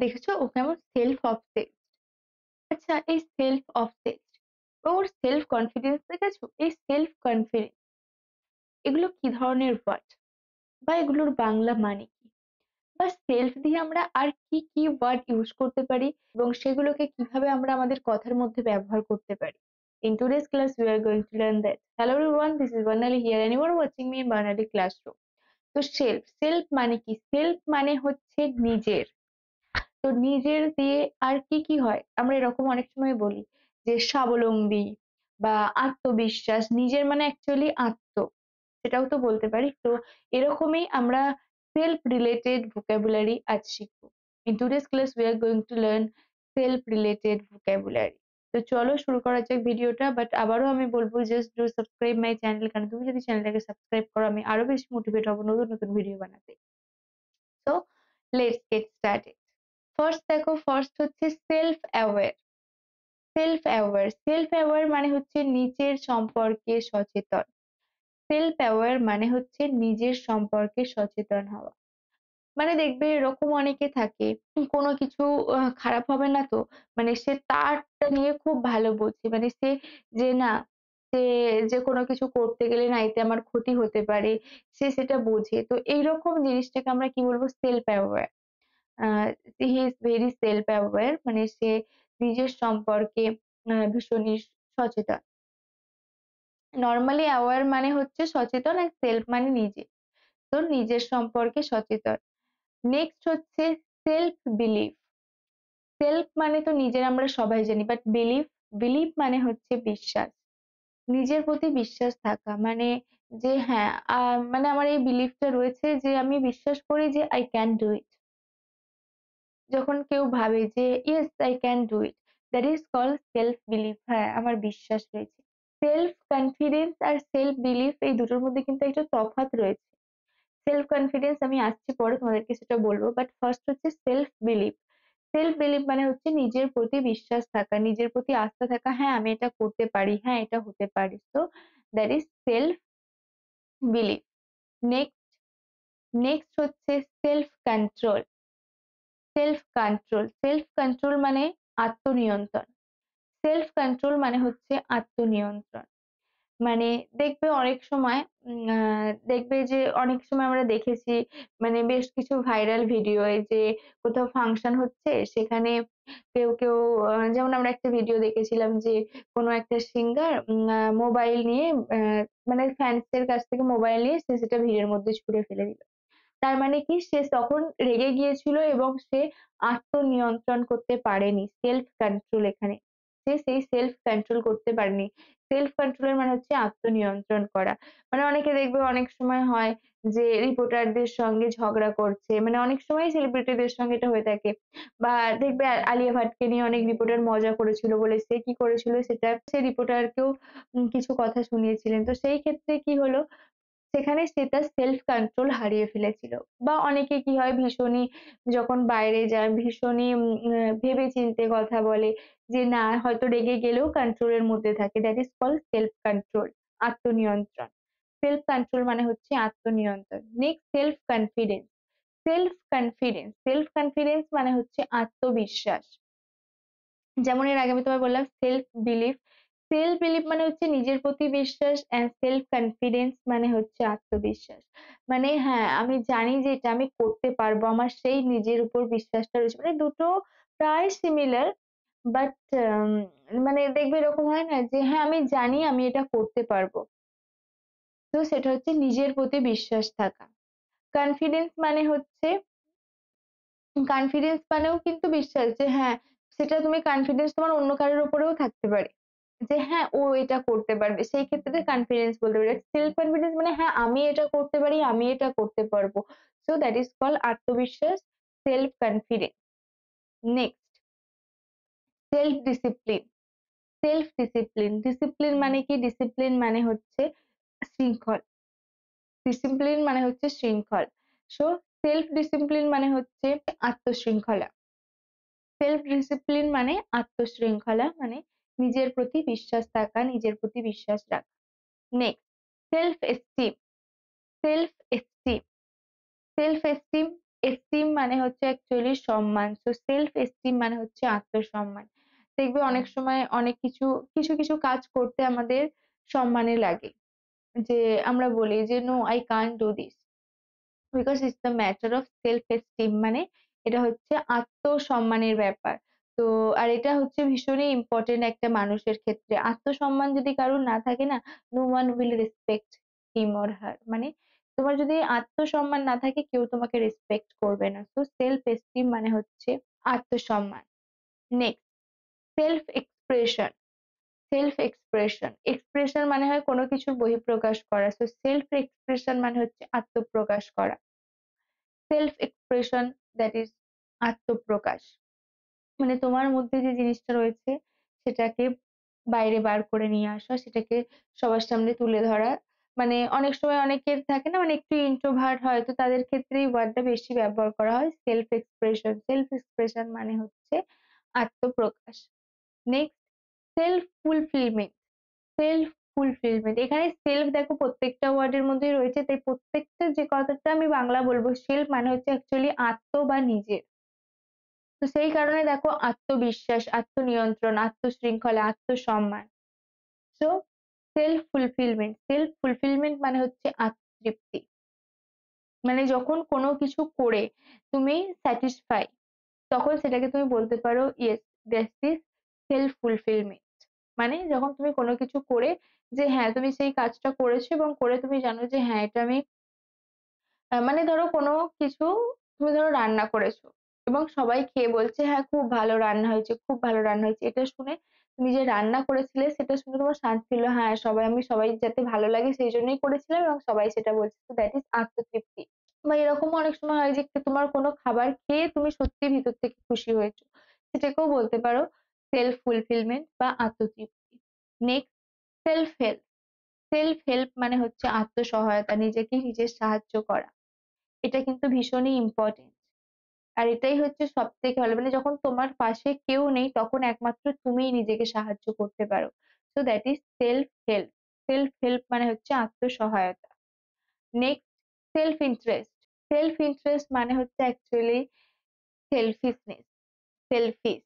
দেখেছো ও কেমন self obsessed. আচ্ছা, এই সেলফ অবসেসড, ওর সেলফ কনফিডেন্স দেখেছো? এই সেলফ কনফিডেন্স এগুলো কি ধরনের ওয়ার্ড, বা এগুলোর বাংলা মানে কি, বা সেলফ দিয়ে আমরা আর কি কি ওয়ার্ড ইউজ করতে পারি এবং সেগুলোকে কিভাবে আমরা আমাদের কথার মধ্যে ব্যবহার করতে পারি। In today's class, we are going to learn that. Hello everyone, this is Banali here and you are watching me in Banali Classroom. তো সেলফ সেলফ মানে কি? সেলফ মানে হচ্ছে নিজের। তো নিজের দিয়ে আর কি কি হয় আমরা এরকম অনেক সময় বলি যে স্বাবলম্বী বা আত্মবিশ্বাস। নিজের মানে অ্যাকচুয়ালি আত্ম, সেটাও তো বলতে পারি। তো এরকমই আমরা সেলফ রিলেটেড ভোকাবুলারি আজ শিখবো। In today's class we are going to learn self related vocabulary. তো চলো শুরু করা যাক ভিডিওটা। বাট আবারও আমি বলবো just do subscribe my channel, কারণ তুমি যদি চ্যানেলটাকে সাবস্ক্রাইব করো আমি আরো বেশি মোটিভেট হবো নতুন নতুন ভিডিও বানাতে। So let's get started. First দেখো, ফার্স্ট হচ্ছে self aware. Self aware, self aware মানে হচ্ছে নিজের সম্পর্কে সচেতন। সেলফ অ্যাওয়্যার মানে হচ্ছে নিজের সম্পর্কে সচেতন হওয়া। মানে দেখবে এরকম অনেকে থাকে, কোনো কিছু খারাপ হবে না তো, মানে সে তারটা নিয়ে খুব ভালো বোঝে, মানে সে যে না, সে যে কোনো কিছু করতে গেলে না এতে আমার ক্ষতি হতে পারে, সে সেটা বোঝে। তো এইরকম জিনিসটাকে আমরা কি বলবো? Self aware. He is very self aware, মানে সে নিজের সম্পর্কে ভীষণই সচেতন। নর্মালি অ্যাওয়ার মানে হচ্ছে সচেতন আর সেলফ মানে নিজে। তো নিজের সম্পর্কে সচেতন। নেক্সট হচ্ছে সেলফ বিলিভ। সেলফ মানে তো নিজের আমরা সবাই জানি, বাট বিলিভ, বিলিভ মানে হচ্ছে বিশ্বাস। নিজের প্রতি বিশ্বাস থাকা, মানে যে হ্যাঁ মানে আমার এই বিলিভটা রয়েছে যে আমি বিশ্বাস করি যে আই ক্যান ডু ইট। যখন কেউ ভাবে যে yes I can do it, that is called self believe. হ্যাঁ, আমার বিশ্বাস রয়েছে। সেলফ কনফিডেন্স আর সেলফ বিলিভ এই দুটোর মধ্যে কিন্তু একটা তফাৎ রয়েছে। সেলফ কনফিডেন্স আমি আসছি পরে তোমাদেরকে সেটা বলবো, বাট ফার্স্ট হচ্ছে সেলফ বিলিভ। সেলফ বিলিভ মানে হচ্ছে নিজের প্রতি বিশ্বাস থাকা, নিজের প্রতি আস্থা থাকা, হ্যাঁ আমি এটা করতে পারি, হ্যাঁ এটা হতে পারি। তো that is self belief. Next, next হচ্ছে self control. Self control, self control মানে আত্মনিয়ন্ত্রণ। সেলফ কন্ট্রোল মানে হচ্ছে আত্মনিয়ন্ত্রণ। মানে দেখবে অনেক সময় দেখবে যে অনেক সময় আমরা দেখেছি, মানে বেশ কিছু ভাইরাল ভিডিও যে কোথাও ফাংশন হচ্ছে সেখানে কেউ কেউ যেমন আমরা একটা ভিডিও দেখেছিলাম যে কোনো একটা সিঙ্গার মোবাইল নিয়ে মানে ফ্যান্স এর কাছ থেকে মোবাইল নিয়ে সে সেটা ভিড়ের মধ্যে ছুঁড়ে ফেলে দিল। তার মানে কি, সে তখন রেগে গিয়েছিল এবং সে আত্মনিয়ন্ত্রণ করতে পারেনি। সেলফ কন্ট্রোল এখানে, সে সেই সেলফ কন্ট্রোল করতে পারেনি। সেলফ কন্ট্রোলের মানে হচ্ছে আত্মনিয়ন্ত্রণ করা। মানে অনেকে দেখবে অনেক সময় হয় যে রিপোর্টারদের সঙ্গে ঝগড়া করছে, মানে অনেক সময় সেলিব্রিটিদের সঙ্গে এটা হয়ে থাকে। বা দেখবে আলিয়া ভাটকে নিয়ে অনেক রিপোর্টার মজা করেছিল বলে সে কি করেছিল, সেটা সে রিপোর্টারকেও কিছু কথা শুনিয়েছিলেন। তো সেই ক্ষেত্রে কি হলো, সেখানে সে তার সেলফ কন্ট্রোল হারিয়ে ফেলেছিল। বা অনেকে কি হয় ভীষণই যখন বাইরে যায় ভীষণই ভেবে চিন্তে কথা বলে, যে না হয়তো রেগে গেলেও কন্ট্রোলের মধ্যে থাকে। That is called self control, আত্মনিয়ন্ত্রণ। সেলফ কন্ট্রোল মানে হচ্ছে আত্মনিয়ন্ত্রণ। Next self confidence. Self confidence, self confidence মানে হচ্ছে আত্মবিশ্বাস। যেমন এর আগে আমি তোমায় বললাম সেলফ বিলিভ। সেলফ বিলিভ মানে হচ্ছে নিজের প্রতি বিশ্বাস, এন্ড সেলফ কনফিডেন্স মানে হচ্ছে আত্মবিশ্বাস। মানে হ্যাঁ আমি জানি যে এটা আমি করতে পারবো, আমার সেই নিজের উপর বিশ্বাসটা রয়েছে। মানে দুটো প্রায় সিমিলার, বাট মানে দেখবে এরকম হয় না যে হ্যাঁ আমি জানি আমি এটা করতে পারবো। তো সেটা হচ্ছে নিজের প্রতি বিশ্বাস থাকা। কনফিডেন্স মানে হচ্ছে, কনফিডেন্স মানেও কিন্তু বিশ্বাস যে হ্যাঁ, সেটা তুমি কনফিডেন্স তোমার অন্য কারোর উপরেও থাকতে পারে, যে হ্যাঁ ও এটা করতে পারবে, সেই ক্ষেত্রে কনফিডেন্স বলতে পারি। সেলফ কনফিডেন্স মানে হ্যাঁ আমি এটা করতে পারি, আমি এটা করতে পারবো। সো দ্যাট ইজ কল আত্মবিশ্বাস, self confidence. Next self discipline. Self discipline, discipline মানে কি? ডিসিপ্লিন মানে হচ্ছে শৃঙ্খল। ডিসিপ্লিন মানে হচ্ছে শৃঙ্খল। সো সেলফ ডিসিপ্লিন মানে হচ্ছে আত্মশৃঙ্খলা। সেলফ ডিসিপ্লিন মানে আত্মশৃঙ্খলা, মানে নিজের প্রতি বিশ্বাস থাকা, নিজের প্রতি বিশ্বাস রাখা। Next self esteem. Self esteem, self esteem esteem মানে হচ্ছে অ্যাকচুয়ালি সম্মান। তো সেলফ এস্টিম মানে হচ্ছে আত্মসম্মান। দেখবে অনেক সময় অনেক কিছু কাজ করতে আমাদের সম্মানে লাগে। যে আমরা বলি যে, "no, I can't do this because it's the matter of self esteem" মানে এটা হচ্ছে আত্মসম্মানের ব্যাপার। তো আর এটা হচ্ছে ভীষণই ইম্পোর্টেন্ট একটা মানুষের ক্ষেত্রে। আত্মসম্মান যদি কারোর না থাকে না, no one will respect him or her মানে তোমার যদি আত্মসম্মান না থাকে কেউ তোমাকে রেসপেক্ট করবে না। তো সেলফ এস্টিম মানে হচ্ছে আত্মসম্মান। Next, self expression. Self expression, expression মানে হয় কোনো কিছুর বহিঃপ্রকাশ করা। তো সেলফ এক্সপ্রেশন মানে হচ্ছে আত্মপ্রকাশ করা। সেলফ এক্সপ্রেশন দ্যাট ইজ আত্মপ্রকাশ। মানে তোমার মধ্যে যে জিনিসটা রয়েছে সেটাকে বাইরে বার করে নিয়ে আসা, সেটাকে সবার সামনে তুলে ধরা। মানে অনেক সময় অনেকের থাকে না মানে একটু ইন্ট্রোভার্ট হয়, তো তাদের ক্ষেত্রে এই ওয়ার্ডটা বেশি ব্যবহার করা হয় সেলফ এক্সপ্রেশন। সেলফ এক্সপ্রেশন মানে হচ্ছে আত্মপ্রকাশ। Next, self fulfilment. Self fulfilment, এখানে সেলফ দেখো প্রত্যেকটা ওয়ার্ডের মধ্যেই রয়েছে, তাই প্রত্যেকটা যে কথাটা আমি বাংলা বলবো, সেলফ মানে হচ্ছে অ্যাকচুয়ালি আত্ম বা নিজের। তো সেই কারণে দেখো আত্মবিশ্বাস, আত্মনিয়ন্ত্রণ, আত্মশৃঙ্খলা, আত্মসম্মান। So self fulfilment, self fulfilment মানে হচ্ছে আত্মতৃপ্তি। মানে যখন কোনো কিছু করে তুমি স্যাটিসফাই, তখন সেটাকে তুমি বলতে পারো yes, that is self fulfilment. মানে যখন তুমি কোনো কিছু করে যে হ্যাঁ তুমি সেই কাজটা করেছো এবং করে তুমি জানো যে হ্যাঁ এটা আমি মানে ধরো কোনো কিছু তুমি ধরো রান্না করেছো এবং সবাই খেয়ে বলছে হ্যাঁ খুব ভালো রান্না হয়েছে, খুব ভালো রান্না হয়েছে। এটা শুনে তুমি যে রান্না করেছিলে সেটা শুনে তোমার শান্তি হলো, হ্যাঁ সবাই যাতে ভালো লাগে সেই জন্যই করেছিলাম এবং সবাই সেটা বলছে। তো দ্যাট ইজ আত্মতৃপ্তি। বা এরকমও অনেক সময় হয় যে তোমার কোনো খাবার খেয়ে তুমি সত্যি ভিতর থেকে খুশি হয়েছো, সেটাকেও বলতে পারো সেলফ ফুলফিলমেন্ট বা আত্মতৃপ্তি। Next, self help. Self help মানে হচ্ছে আত্মসহায়তা, নিজেকে নিজের সাহায্য করা। এটা কিন্তু ভীষণই ইম্পর্টেন্ট। আর এটাই হচ্ছে সবথেকে ভালো, মানে যখন তোমার পাশে কেউ নেই তখন একমাত্র তুমিই নিজেকে সাহায্য করতে পারো। So that is self help. Self help মানে হচ্ছে আত্মসহায়তা। Next, self interest. Self interest মানে হচ্ছে অ্যাকচুয়ালি সেলফিশনেস, সেলফিশ,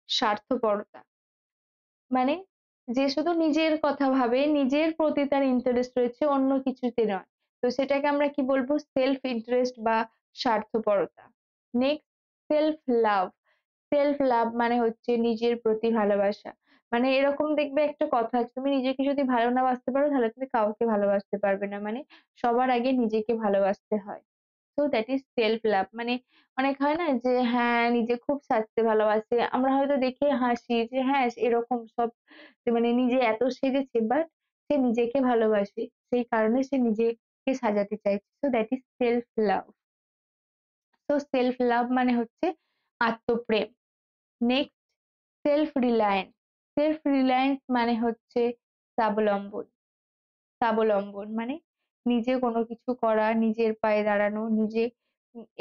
স্বার্থপরতা। মানে যে শুধু নিজের কথা ভাবে, নিজের প্রতি তার ইন্টারেস্ট রয়েছে, অন্য কিছুতে নয়। তো সেটাকে আমরা কি বলবো, সেলফ ইন্টারেস্ট বা স্বার্থপরতা। Next, self love. Self love মানে হচ্ছে নিজের প্রতি ভালোবাসা। মানে এরকম দেখবে একটা কথা আছে, তুমি নিজেকে যদি ভালো না বাসতে পারো তাহলে তুমি কাউকে ভালোবাসতে পারবে না। মানে সবার আগে নিজেকে ভালোবাসতে হয়। তো দ্যাট ইজ সেলফ লাভ। মানে অনেক হয় না যে হ্যাঁ নিজে খুব সাজতে ভালোবাসে, আমরা হয়তো দেখে হাসি যে হ্যাঁ এরকম সব, যে মানে নিজে এত সেজেছে বাট সে নিজেকে ভালোবাসে, সেই কারণে সে নিজেকে সাজাতে চাইছে। তো দ্যাট ইজ সেলফ লাভ। তো সেলফ লাভ মানে হচ্ছে আত্মপ্রেম। Next, self reliance. Self reliance মানে হচ্ছে স্বাবলম্বন। স্বাবলম্বন মানে নিজে কোনো কিছু করা, নিজের পায়ে দাঁড়ানো, নিজে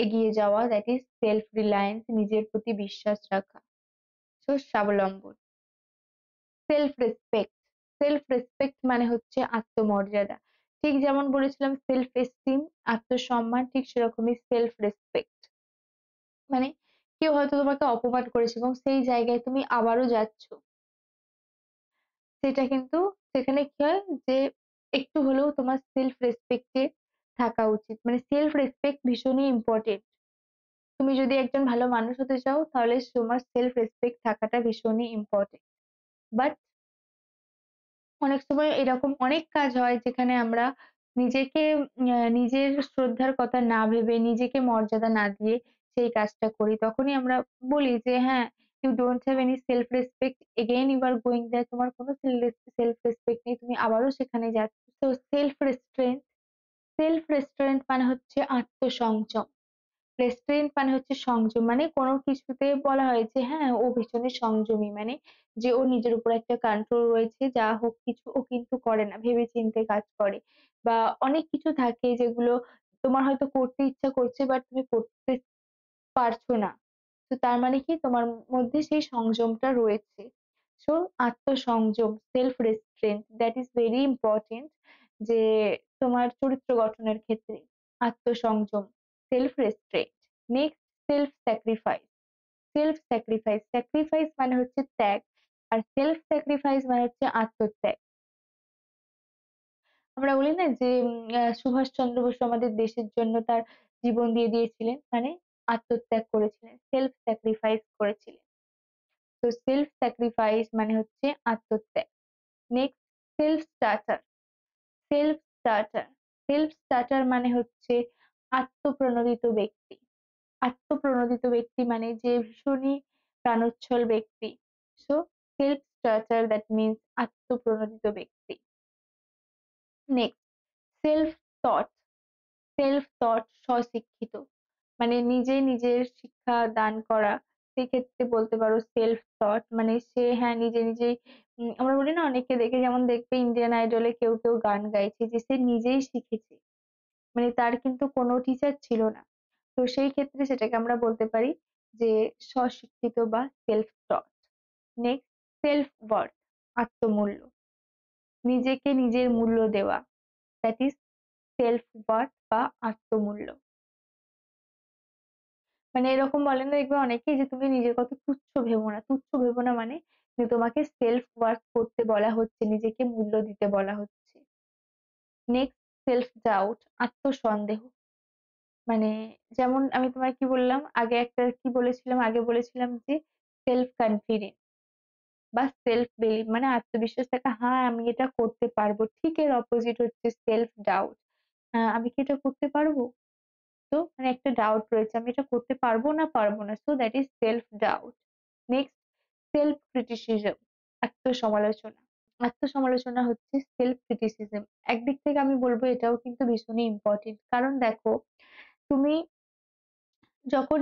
এগিয়ে যাওয়া, দ্যাট ইজ সেলফ রিলায়েন্স, নিজের প্রতি বিশ্বাস রাখা। তো স্বাবলম্বন। Self respect. সেলফ রেসপেক্ট মানে হচ্ছে আত্মমর্যাদা। ঠিক যেমন বলেছিলাম সেলফ এস্টিম আত্মসম্মান, ঠিক সেরকমই সেলফ রেসপেক্ট। মানে কেউ হয়তো তোমাকে অপমান করেছে এবং সেই জায়গায় তুমি আবারও যাচ্ছ, সেটা কিন্তু সেখানে কি হয় যে একটু হলেও তোমার সেলফ রেসপেক্টে থাকা উচিত। মানে সেলফ রেসপেক্ট ভীষণই ইম্পর্টেন্ট। তুমি যদি একজন ভালো মানুষ হতে চাও তাহলে তোমার সেলফ রেসপেক্ট থাকাটা ভীষণই ইম্পর্টেন্ট। বাট অনেক সময় এরকম অনেক কাজ হয় যেখানে আমরা নিজেকে নিজের শ্রদ্ধার কথা না ভেবে, নিজেকে মর্যাদা না দিয়ে সেই কাজটা করি। তখনই আমরা বলি যে হ্যাঁ, you don't have any self respect, again you are going there, তোমার কোনো সেলফ রেসপেক্ট নেই, তুমি আবারও সেখানে যাচ্ছ। তো সেলফ রেস্টুরেন্ট। সেলফ রেস্টুরেন্ট মানে হচ্ছে আত্মসংযম। রেস্টুরেন্ট মানে হচ্ছে সংযম। মানে কোনো কিছুতে বলা হয় যে হ্যাঁ ও ভীষণই সংযমী, মানে যে ও নিজের উপর একটা কন্ট্রোল রয়েছে, যা হোক কিছু ও কিন্তু করে না, ভেবে চিন্তে কাজ করে। বা অনেক কিছু থাকে যেগুলো তোমার হয়তো করতে ইচ্ছা করছে বাট তুমি করতে পারছো না। তো তার মানে কি তোমার মধ্যে সেই সংযমটা রয়েছে। সো আত্মসংযম, self restraint, that is very important. যে তোমার চরিত্র গঠনের ক্ষেত্রে আত্মসংযম, self restraint. Next self sacrifice. Self sacrifice, sacrifice মানে হচ্ছে ত্যাগ, আর সেলফ স্যাক্রিফাইস মানে হচ্ছে আত্মত্যাগ। আমরা বলি না যে সুভাষচন্দ্র বসু আমাদের দেশের জন্য তার জীবন দিয়ে দিয়েছিলেন, মানে আত্মত্যাগ করেছিলেন, সেলফ স্যাক্রিফাইস করেছিলেন। তো সেলফ স্যাক্রিফাইস মানে হচ্ছে আত্মত্যাগ। Next self starter. Self starter, self starter মানে হচ্ছে আত্মপ্রণোদিত ব্যক্তি। আত্মপ্রণোদিত ব্যক্তি মানে যে ভীষণই প্রাণোচ্ছল ব্যক্তি। So self starter that means আত্মপ্রণোদিত ব্যক্তি। Next self taught. Self taught স্বশিক্ষিত, মানে নিজে নিজের শিক্ষা দান করা, সেক্ষেত্রে বলতে পারো সেলফ থট মানে সে হ্যাঁ নিজে নিজেই আমরা বলি না অনেককে দেখে, যেমন দেখবে ইন্ডিয়ান আইডলে কেউ কেউ গান গাইছে যে সে নিজেই শিখেছে, মানে তার কিন্তু কোনো টিচার ছিল না। তো সেই ক্ষেত্রে সেটাকে আমরা বলতে পারি যে স্বশিক্ষিত বা সেলফ টট। নেক্সট সেলফ ওয়ার্থ, আত্মমূল্য, নিজেকে নিজের মূল্য দেওয়া, দ্যাট ইজ সেলফ ওয়ার্থ বা আত্মমূল্য। মানে এরকম বলে না দেখবে অনেকেই যে তুমি নিজের কথা তুচ্ছ ভেবো না, তুচ্ছ ভেবো না মানে যে তোমাকে সেলফ ওয়ার্ক করতে বলা হচ্ছে, নিজেকে মূল্য দিতে বলা হচ্ছে। নেক্সট সেলফ ডাউট, আত্মসন্দেহ, মানে যেমন আমি তোমায় কি বললাম আগে, একটা কি বলেছিলাম আগে, বলেছিলাম যে সেলফ কনফিডেন্স বা সেলফ বিলিভ মানে আত্মবিশ্বাস থাকা, হ্যাঁ আমি এটা করতে পারবো, ঠিক এর অপোজিট হচ্ছে সেলফ ডাউট। হ্যাঁ আমি কি এটা করতে পারবো, তো মানে একটা ডাউট রয়েছে আমি এটা করতে পারবো না পারবো না, so that is self doubt. Next self criticism, আত্মসমালোচনা। আত্মসমালোচনা হচ্ছে সেলফ ক্রিটিসিজম। একদিক থেকে আমি বলবো এটাও কিন্তু ভীষণই ইম্পর্টেন্ট, কারণ দেখো তুমি যখন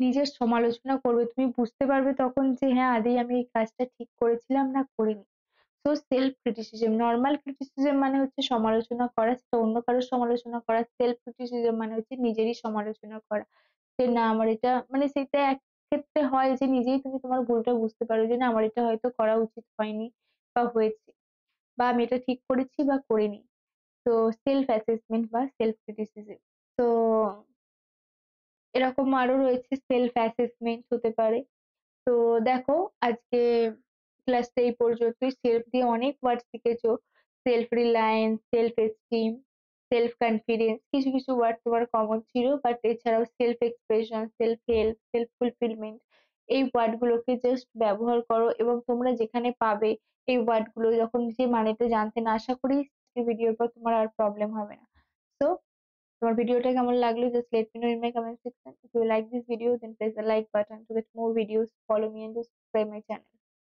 নিজের সমালোচনা করবে তুমি বুঝতে পারবে তখন যে হ্যাঁ আদৌ আমি এই কাজটা ঠিক করেছিলাম না করিনি। তো সেলফ ক্রিটিসিজম, নর্মাল ক্রিটিসিজম মানে হচ্ছে সমালোচনা করা, সেটা অন্য কারোর সমালোচনা করা। সেলফ ক্রিটিসিজম মানে হচ্ছে নিজেরই সমালোচনা করা, যে না আমার এটা মানে সেটা এক ক্ষেত্রে হয় যে নিজেই তুমি তোমার ভুলটা বুঝতে পারো যে না আমার এটা হয়তো করা উচিত হয়নি বা হয়েছে, বা আমি এটা ঠিক করেছি বা করিনি। তো সেলফ অ্যাসেসমেন্ট বা সেলফ ক্রিটিসিজম। তো এরকম আরো রয়েছে, সেলফ অ্যাসেসমেন্ট হতে পারে। তো দেখো আজকে ক্লাসটা এই পর্যন্তই। সেলফ দিয়ে অনেক ওয়ার্ড শিখেছো, self reliance, self esteem, self confidence, কিছু কিছু ওয়ার্ড তোমার কমন ছিল, বাট এছাড়াও self expression, self help, self fulfilment, এই ওয়ার্ড গুলোকে জাস্ট ব্যবহার করো, এবং তোমরা যেখানে পাবে এই ওয়ার্ড গুলো যখন যে মানেটা জানতে না, আশা করি ভিডিওর পর তোমার আর প্রবলেম হবে না। তো তোমার ভিডিওটা কেমন লাগলো just let me know in my comment section. If you like this video then press the like button to get more videos, follow me and just subscribe my channel.